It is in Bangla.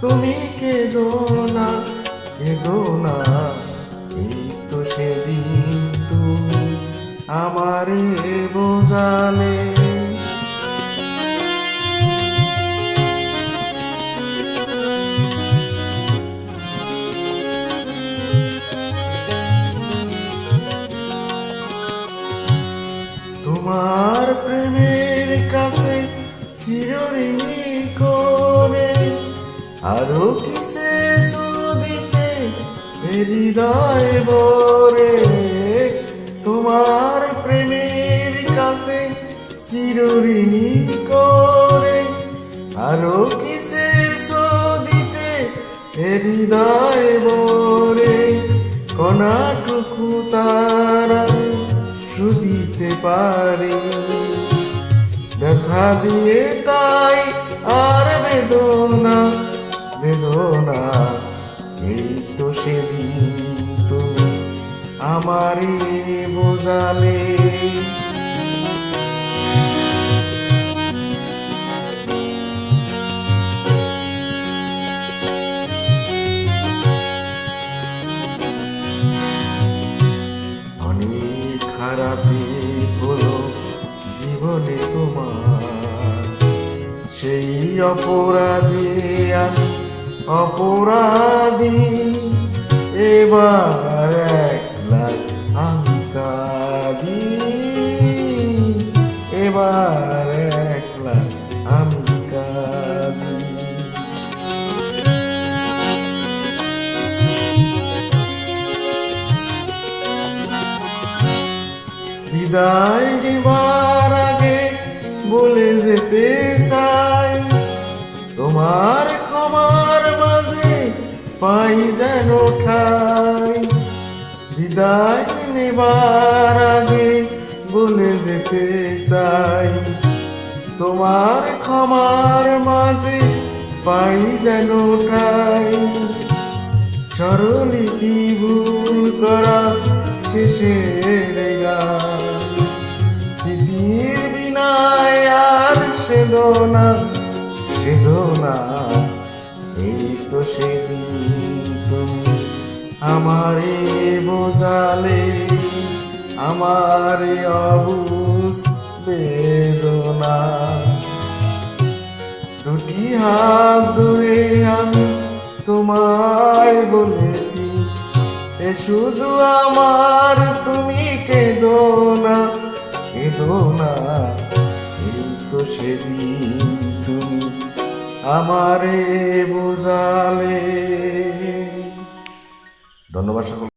তুমি কেঁদো না, কেঁদো না, এই তো সেদিন তুমি আমারে বোঝালে। তোমার প্রেমের কাছে চিরঋণী করে আরো কিসে দিতে হৃদয় ভরে। তোমার প্রেমের কাছে চিরঋণী করে আরো কিসে দিতে হৃদয় ভরে। কণাটুকু তারা শুধিতে পারি ব্যথা দিয়ে, তাই আর বেদনা, বেদনা, এই তো সেদিন তুমি আমারে বোঝালে। অনেক খারাপি হলো জীবনে তোমার, সেই অপরাধী আমি অপরাধী। এবার একলা আমি কাঁদি, এবার একলা আমি কাঁদি। বিদায় দিবার আগে বলে যেতে চাই, তোমার ক্ষমার মাঝে পাই যেন ঠাই। বিদায় নেবার আগে বলে যেতে চাই, তোমার ক্ষমার মাঝে পাই যেন ঠাই। স্বরলিপি ভুল করা শেষের গান, স্মৃতির বিনায় আর সেদো না, সেদো না, এই তো সেদিন তুমি আমারে বোঝালে। আমার অবুঝ বেদনা দুটি হাত ধরে আমি তোমায় বলেছি, এ শুধু আমার, তুমি কেঁদো না, কেঁদো না, এই তো সেদিন তুমি আমারে বোঝালে। ধন্যবাদ সকল।